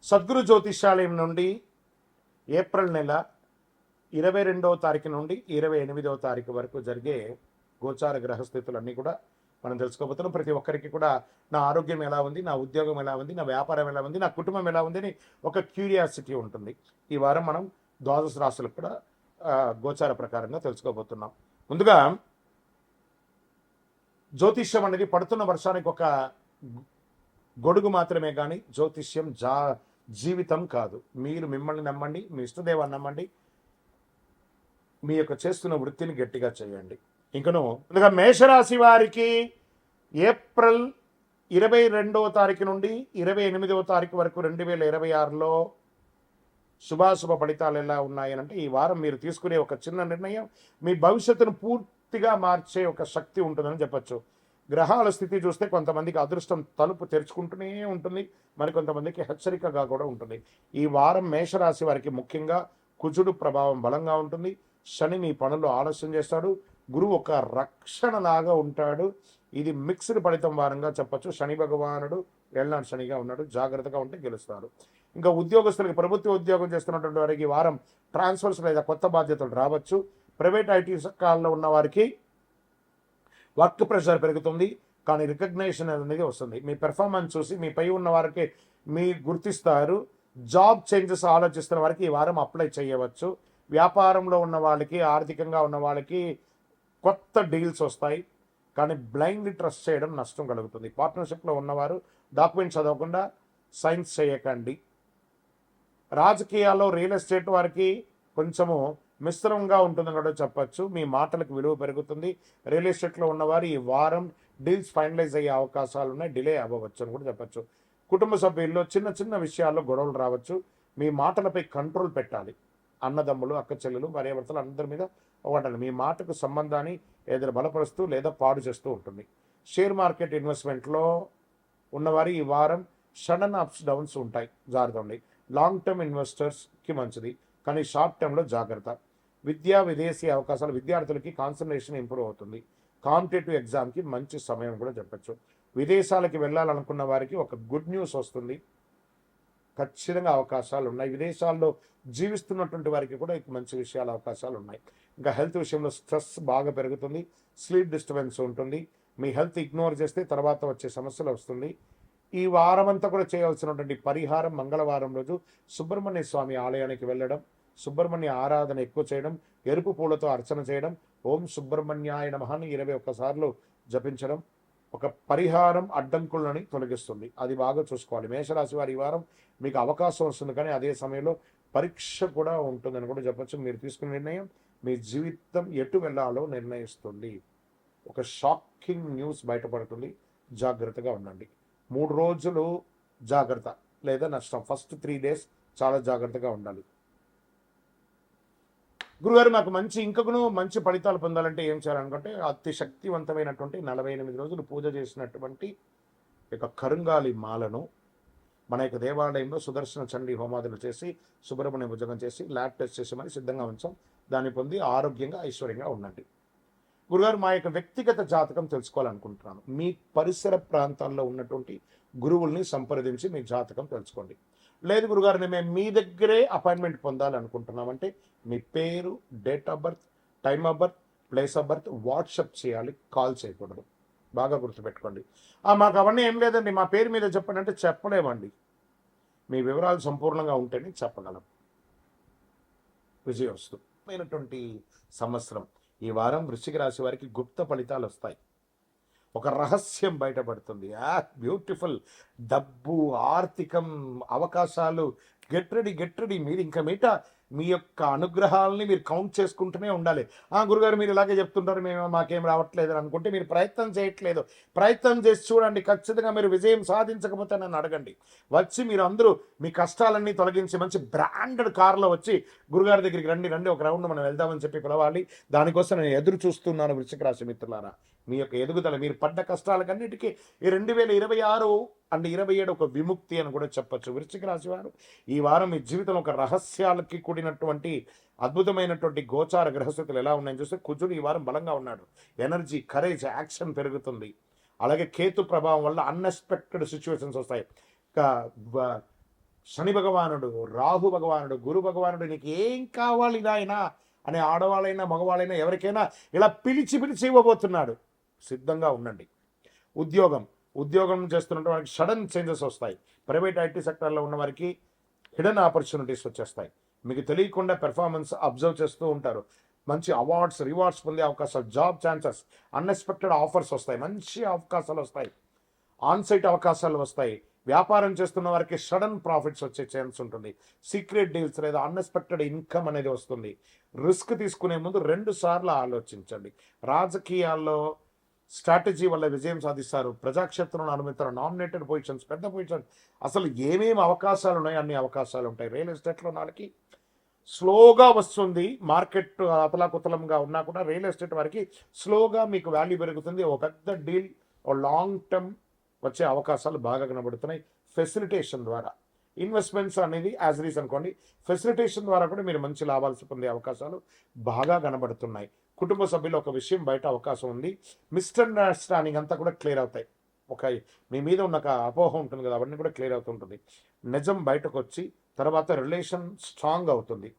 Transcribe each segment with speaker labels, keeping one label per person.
Speaker 1: సద్గురు జ్యోతిష్యాలయం నుండి ఏప్రిల్ నెల 22వ తారీఖు నుండి 28వ తారీఖు వరకు జరిగే గోచార గ్రహస్థితులన్నీ కూడా మనం తెలుసుకోబోతున్నాం. ప్రతి ఒక్కరికి కూడా నా ఆరోగ్యం ఎలా ఉంది, నా ఉద్యోగం ఎలా ఉంది, నా వ్యాపారం ఎలా ఉంది, నా కుటుంబం ఎలా ఉంది అని ఒక క్యూరియాసిటీ ఉంటుంది. ఈ వారం మనం ద్వాదశ రాశులకు కూడా గోచార ప్రకారంగా తెలుసుకోబోతున్నాం. ముందుగా జ్యోతిష్యం అనేది పడుతున్న వర్షానికి ఒక గొడుగు మాత్రమే కానీ జ్యోతిష్యం జీవితం కాదు. మీరు మిమ్మల్ని నమ్మండి, మీ ఇష్టదేవాన్ని నమ్మండి, మీ యొక్క చేస్తున్న వృత్తిని గట్టిగా చేయండి. ఇంకను ముందుగా మేషరాశి వారికి ఏప్రిల్ 22వ తారీఖు నుండి 28వ తారీఖు వరకు 2026లో శుభాశుభ ఫలితాలు ఎలా ఉన్నాయనంటే, ఈ వారం మీరు తీసుకునే ఒక చిన్న నిర్ణయం మీ భవిష్యత్తును పూర్తిగా మార్చే ఒక శక్తి ఉంటుందని చెప్పచ్చు. గ్రహాల స్థితి చూస్తే కొంతమందికి అదృష్టం తలుపు తెరుచుకుంటూనే ఉంటుంది, మరికొంతమందికి హెచ్చరికగా కూడా ఉంటుంది. ఈ వారం మేషరాశి వారికి ముఖ్యంగా కుజుడు ప్రభావం బలంగా ఉంటుంది. శని మీ పనులు ఆలస్యం చేస్తాడు. గురువు ఒక రక్షణలాగా ఉంటాడు. ఇది మిక్స్డ్ ఫలితం వారంగా చెప్పచ్చు. శని భగవానుడు ఏళ్ళనాడు శనిగా ఉన్నాడు. జాగ్రత్తగా ఉంటే గెలుస్తారు. ఇంకా ఉద్యోగస్తులకి, ప్రభుత్వ ఉద్యోగం చేస్తున్నటువంటి వారికి ఈ వారం ట్రాన్స్ఫర్స్ లేదా కొత్త బాధ్యతలు రావచ్చు. ప్రైవేట్ ఐటీ రంగాల్లో ఉన్న వారికి వర్క్ ప్రెషర్ పెరుగుతుంది, కానీ రికగ్నేషన్ అనేది వస్తుంది. మీ పెర్ఫార్మెన్స్ చూసి మీ పై ఉన్న వారికి మీ గుర్తిస్తారు. జాబ్ చేంజెస్ ఆలోచిస్తున్న వారికి ఈ వారం అప్లై చేయవచ్చు. వ్యాపారంలో ఉన్న వాళ్ళకి, ఆర్థికంగా ఉన్న వాళ్ళకి కొత్త డీల్స్ వస్తాయి, కానీ బ్లైండ్లీ ట్రస్ట్ చేయడం నష్టం కలుగుతుంది. పార్ట్నర్షిప్లో ఉన్నవారు డాక్యుమెంట్స్ చదవకుండా సైన్స్ చేయకండి. రాజకీయాల్లో రియల్ ఎస్టేట్ వారికి కొంచెము మిశ్రమంగా ఉంటుందని కూడా చెప్పచ్చు. మీ మాటలకు విలువ పెరుగుతుంది. రియల్ ఎస్టేట్లో ఉన్నవారు ఈ వారం డీల్స్ ఫైనలైజ్ అయ్యే అవకాశాలు ఉన్నాయి, డిలే అవ్వవచ్చు అని కూడా చెప్పచ్చు. కుటుంబ సభ్యుల్లో చిన్న చిన్న విషయాల్లో గొడవలు రావచ్చు. మీ మాటలపై కంట్రోల్ పెట్టాలి. అన్నదమ్ములు, అక్క చెల్లెలు, భార్యాభర్తలు అందరి మీద ఒకటండి. మీ మాటకు సంబంధాన్ని ఏదైనా బలపరుస్తూ లేదా పాడు చేస్తూ ఉంటుంది. షేర్ మార్కెట్ ఇన్వెస్ట్మెంట్లో ఉన్నవారు ఈ వారం సడన్ అప్స్ డౌన్స్ ఉంటాయి, జాగ్రత్త. లాంగ్ టర్మ్ ఇన్వెస్టర్స్కి మంచిది, కానీ షార్ట్ టర్మ్లో జాగ్రత్త. విద్యా విదేశీ అవకాశాలు విద్యార్థులకి కాన్సన్ట్రేషన్ ఇంప్రూవ్ అవుతుంది. కాంపిటేటివ్ ఎగ్జామ్కి మంచి సమయం కూడా చెప్పచ్చు. విదేశాలకి వెళ్ళాలనుకున్న వారికి ఒక గుడ్ న్యూస్ వస్తుంది. ఖచ్చితంగా అవకాశాలు ఉన్నాయి. విదేశాల్లో జీవిస్తున్నటువంటి వారికి కూడా మంచి విషయాల అవకాశాలు ఉన్నాయి. ఇంకా హెల్త్ విషయంలో స్ట్రెస్ బాగా పెరుగుతుంది, స్లీప్ డిస్టర్బెన్స్ ఉంటుంది. మీ హెల్త్ ఇగ్నోర్ చేస్తే తర్వాత వచ్చే సమస్యలు వస్తుంది. ఈ వారం అంతా కూడా చేయవలసినటువంటి పరిహారం మంగళవారం రోజు సుబ్రహ్మణ్య స్వామి ఆలయానికి వెళ్ళడం, సుబ్రహ్మణ్య ఆరాధన ఎక్కువ చేయడం, ఎరుపు పూలతో అర్చన చేయడం, ఓం సుబ్రహ్మణ్యాయ నమః అని 21 సార్లు జపించడం ఒక పరిహారం అడ్డంకులని తొలగిస్తుంది. అది బాగా చూసుకోవాలి. మేషరాశి వారి ఈ వారం మీకు అవకాశం వస్తుంది, కానీ అదే సమయంలో పరీక్ష కూడా ఉంటుందని కూడా చెప్పచ్చు. మీరు తీసుకున్న నిర్ణయం మీ జీవితం ఎటు వెళ్ళాలో నిర్ణయిస్తుంది. ఒక షాకింగ్ న్యూస్ బయటపడుతుంది, జాగ్రత్తగా ఉండండి. 3 రోజులు జాగ్రత్త లేదా నష్టం. ఫస్ట్ 3 days చాలా జాగ్రత్తగా ఉండాలి. గురుగారు మాకు ఇంకను మంచి ఫలితాలు పొందాలంటే ఏం చేయాలనుకుంటే, అతి శక్తివంతమైనటువంటి 48 రోజులు పూజ చేసినటువంటి యొక్క కరుంగాలి మాలను మన యొక్క దేవాలయంలో సుదర్శన చండీ హోమాదులు చేసి, సుబ్రహ్మణ్య భుజగం చేసి, ల్యాబ్ టెస్ట్ చేసి మరి సిద్ధంగా ఉంచాం. దాన్ని పొంది ఆరోగ్యంగా ఐశ్వర్యంగా ఉండండి. గురుగారు మా యొక్క వ్యక్తిగత జాతకం తెలుసుకోవాలనుకుంటున్నాను. మీ పరిసర ప్రాంతాల్లో ఉన్నటువంటి గురువుల్ని సంప్రదించి మీ జాతకం తెలుసుకోండి. లేదు గురుగారు మేము మీ దగ్గరే అపాయింట్మెంట్ పొందాలనుకుంటున్నామంటే మీ పేరు, date of birth, time of birth, place of birth WhatsApp చేయాలి, కాల్ చేయకూడదు. బాగా గుర్తుపెట్టుకోండి. మాకు అవన్నీ ఏం లేదండి, మా పేరు మీద చెప్పండి అంటే చెప్పలేమండి. మీ వివరాలు సంపూర్ణంగా ఉంటేనే చెప్పగలం. విజయోస్తు అయినటువంటి సంవత్సరం. ఈ వారం వృశ్చిక రాశి వారికి గుప్త ఫలితాలు వస్తాయి. ఒక రహస్యం బయటపడుతుంది. బ్యూటిఫుల్. డబ్బు, ఆర్థికం, అవకాశాలు. Get ready. మీరు ఇంకా మీ యొక్క అనుగ్రహాలని మీరు కౌంట్ చేసుకుంటూనే ఉండాలి. గురుగారు మీరు ఇలాగే చెప్తుంటారు, మాకేం రావట్లేదు అని అనుకుంటే మీరు ప్రయత్నం చేయట్లేదు. ప్రయత్నం చేసి చూడండి. ఖచ్చితంగా మీరు విజయం సాధించకపోతే నన్ను అడగండి. వచ్చి మీరు అందరూ మీ కష్టాలన్నీ తొలగించి మంచి బ్రాండెడ్ కార్లో వచ్చి గురుగారి దగ్గరికి రండి, ఒక రౌండ్ మనం వెళ్దామని చెప్పి పిలవాలి. దానికోసం నేను ఎదురు చూస్తున్నాను. వృశ్చిక రాశి మిత్రులారా, మీ యొక్క ఎదుగుదల, మీరు పడ్డ కష్టాలకన్నిటికీ ఈ 2026 అండ్ 27 ఒక విముక్తి అని కూడా చెప్పచ్చు. వృశ్చిక రాశి వారు ఈ వారం మీ జీవితంలో ఒక రహస్యాలకి కూడినటువంటి అద్భుతమైనటువంటి గోచార గ్రహస్థితులు ఎలా ఉన్నాయని చూస్తే, కుజుడు ఈ వారం బలంగా ఉన్నాడు. ఎనర్జీ, కరేజ్, యాక్షన్ పెరుగుతుంది. అలాగే కేతు ప్రభావం వల్ల అన్ఎక్స్పెక్టెడ్ సిచ్యువేషన్స్ వస్తాయి. శని భగవానుడు, రాహు భగవానుడు, గురు భగవానుడు నీకు ఏం కావాలి నాయనా అనే ఆడవాళ్ళైనా మగవాళ్ళైనా ఎవరికైనా ఇలా పిలిచి పిలిచి ఇవ్వబోతున్నాడు. సిద్ధంగా ఉండండి. ఉద్యోగం చేస్తున్న వారికి సడన్ చేంజెస్ వస్తాయి. ప్రైవేట్ ఐటీ సెక్టర్లో ఉన్న వారికి హిడెన్ ఆపర్చునిటీస్ వచ్చేస్తాయి. మీకు తెలియకుండా పెర్ఫార్మెన్స్ అబ్జర్వ్ చేస్తూ ఉంటారు. మంచి రివార్డ్స్ పొందే అవకాశాలు, జాబ్ ఛాన్సెస్, అన్ఎక్స్పెక్టెడ్ ఆఫర్స్ వస్తాయి, మంచి అవకాశాలు వస్తాయి, ఆన్సైట్ అవకాశాలు వస్తాయి. వ్యాపారం చేస్తున్న వారికి సడన్ ప్రాఫిట్స్ వచ్చే ఛాన్స్ ఉంటుంది. సీక్రెట్ డీల్స్ లేదా అన్ఎక్స్పెక్టెడ్ ఇన్కమ్ అనేది వస్తుంది. రిస్క్ తీసుకునే ముందు 2 సార్లు ఆలోచించండి. రాజకీయాల్లో స్ట్రాటజీ వల్ల విజయం సాధిస్తారు. ప్రజాక్షేత్రంలో అనుమతిస్తారు. నామినేటెడ్ పొజిషన్స్, పెద్ద పొజిషన్స్, అసలు ఏమేమి అవకాశాలు ఉన్నాయి అన్ని అవకాశాలు ఉంటాయి. రియల్ ఎస్టేట్లో నాలుగు స్లోగా వస్తుంది. మార్కెట్ అతలాకుతలంగా ఉన్నా కూడా రియల్ ఎస్టేట్ వారికి స్లోగా మీకు వాల్యూ పెరుగుతుంది. ఒక పెద్ద డీల్, ఓ లాంగ్ టర్మ్ వచ్చే అవకాశాలు బాగా కనబడుతున్నాయి. ఫెసిలిటేషన్ ద్వారా ఇన్వెస్ట్మెంట్స్ అనేది యాజ్ రీస్ అనుకోండి, ఫెసిలిటేషన్ ద్వారా కూడా మీరు మంచి లాభాలు పొందే అవకాశాలు బాగా కనబడుతున్నాయి. కుటుంబ సభ్యులు ఒక విషయం బయట అవకాశం ఉంది. మిస్అండర్స్టాండింగ్ అంతా కూడా క్లియర్ అవుతాయి. మీ మీద ఉన్న ఒక అపోహ ఉంటుంది కదా, అవన్నీ కూడా క్లియర్ అవుతుంటుంది. నిజం బయటకు వచ్చి తర్వాత రిలేషన్ స్ట్రాంగ్ అవుతుంది.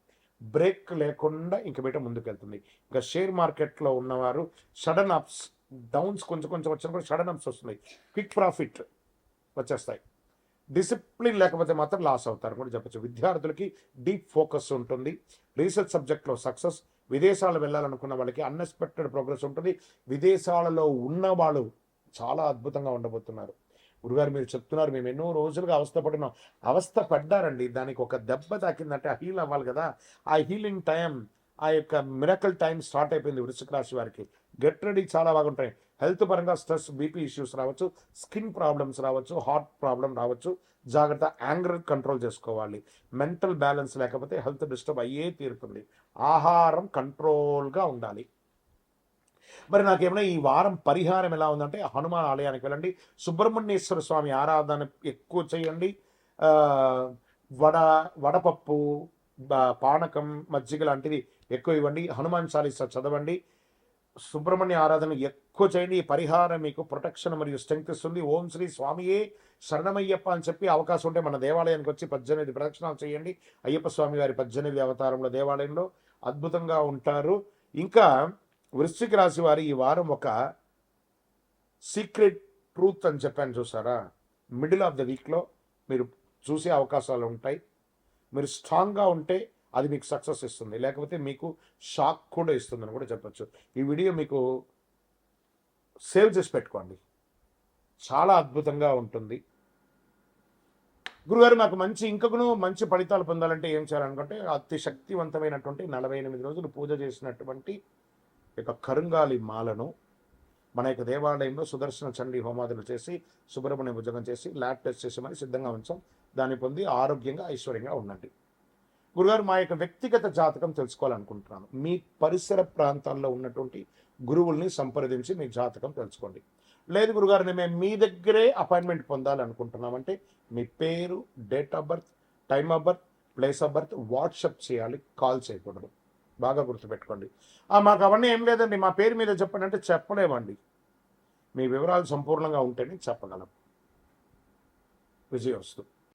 Speaker 1: బ్రేక్ లేకుండా ఇంక బయట ముందుకెళ్తుంది. ఇంకా షేర్ మార్కెట్లో ఉన్నవారు సడన్ అప్స్ డౌన్స్ కొంచెం వచ్చినా కూడా సడన్ అప్స్ వస్తున్నాయి. క్విక్ ప్రాఫిట్ వచ్చేస్తాయి. డిసిప్లిన్ లేకపోతే మాత్రం లాస్ అవుతారు కూడా చెప్పచ్చు. విద్యార్థులకి డీప్ ఫోకస్ ఉంటుంది. రీసెర్చ్ సబ్జెక్ట్లో సక్సెస్. విదేశాలు వెళ్ళాలనుకున్న వాళ్ళకి అన్ఎక్స్పెక్టెడ్ ప్రోగ్రెస్ ఉంటుంది. విదేశాలలో ఉన్న వాళ్ళు చాలా అద్భుతంగా ఉండబోతున్నారు. గురుగారు మీరు చెప్తున్నారు, మేము ఎన్నో రోజులుగా అవస్థపడినాం. అవస్థ పడ్డారండి, దానికి ఒక దెబ్బ తాకిందంటే హీల్ అవ్వాలి కదా. ఆ హీలింగ్ టైం, ఆ యొక్క మిరకల్ టైం స్టార్ట్ అయిపోయింది వృశ్చిక రాశి వారికి. గెట్ రెడీ, చాలా బాగుంటాయి. హెల్త్ పరంగా స్ట్రెస్, బీపీ ఇష్యూస్ రావచ్చు, స్కిన్ ప్రాబ్లమ్స్ రావచ్చు, హార్ట్ ప్రాబ్లం రావచ్చు. జాగ్రత్త, యాంగర్ కంట్రోల్ చేసుకోవాలి. మెంటల్ బ్యాలెన్స్ లేకపోతే హెల్త్ డిస్టర్బ్ అయ్యే తీరుతుంది. ఆహారం కంట్రోల్గా ఉండాలి. మరి నాకేమైనా ఈ వారం పరిహారం ఎలా ఉందంటే, హనుమాన్ ఆలయానికి వెళ్ళండి, సుబ్రహ్మణ్యేశ్వర స్వామి ఆరాధన ఎక్కువ చేయండి. వడపప్పు, పానకం, మజ్జిగ లాంటిది ఎక్కువ ఇవ్వండి. హనుమాన్ చాలీసా చదవండి. సుబ్రహ్మణ్య ఆరాధన ఎక్కువ చేయండి. ఈ పరిహారం మీకు ప్రొటెక్షన్ మరియు స్ట్రెంగ్త్ ఇస్తుంది. ఓం శ్రీ స్వామియే శరణమయ్యప్ప అని చెప్పి అవకాశం ఉంటే మన దేవాలయానికి వచ్చి 18 ప్రదక్షిణాలు చేయండి. అయ్యప్ప స్వామి వారి 18 అవతారంలో దేవాలయంలో అద్భుతంగా ఉంటారు. ఇంకా వృశ్చిక రాశి వారి ఈ వారం ఒక సీక్రెట్ ట్రూత్ అని చెప్పాను చూసారా, మిడిల్ ఆఫ్ ద వీక్లో మీరు చూసే అవకాశాలు ఉంటాయి. మీరు స్ట్రాంగ్గా ఉంటే అది మీకు సక్సెస్ ఇస్తుంది, లేకపోతే మీకు షాక్ కూడా ఇస్తుందని కూడా చెప్పచ్చు. ఈ వీడియో మీకు సేవ్ చేసి పెట్టుకోండి, చాలా అద్భుతంగా ఉంటుంది. గురుగారు నాకు మంచి ఫలితాలు పొందాలంటే ఏం చేయాలనుకుంటే, అతి శక్తివంతమైనటువంటి 48 రోజులు పూజ చేసినటువంటి యొక్క కరుంగాలి మాలను మన యొక్క దేవాలయంలో సుదర్శన చండీ హోమాదులు చేసి, సుబ్రహ్మణ్య భుజంగం చేసి, ల్యాబ్ టెస్ట్ చేసి మరి సిద్ధంగా ఉంచాం. దాన్ని పొంది ఆరోగ్యంగా ఐశ్వర్యంగా ఉండండి. గురుగారు మా యొక్క వ్యక్తిగత జాతకం తెలుసుకోవాలనుకుంటున్నాను. మీ పరిసర ప్రాంతాల్లో ఉన్నటువంటి గురువుల్ని సంప్రదించి మీ జాతకం తెలుసుకోండి. లేదు గురుగారు మేము మీ దగ్గరే అపాయింట్మెంట్ పొందాలనుకుంటున్నామంటే మీ పేరు, date of birth, time of birth, place of birth WhatsApp చేయాలి, కాల్ చేయకూడదు. బాగా గుర్తుపెట్టుకోండి. మాకు అవన్నీ ఏం లేదండి, మా పేరు మీద చెప్పండి అంటే చెప్పలేమండి. మీ వివరాలు సంపూర్ణంగా ఉంటేనే చెప్పగలం. విజయోస్తు.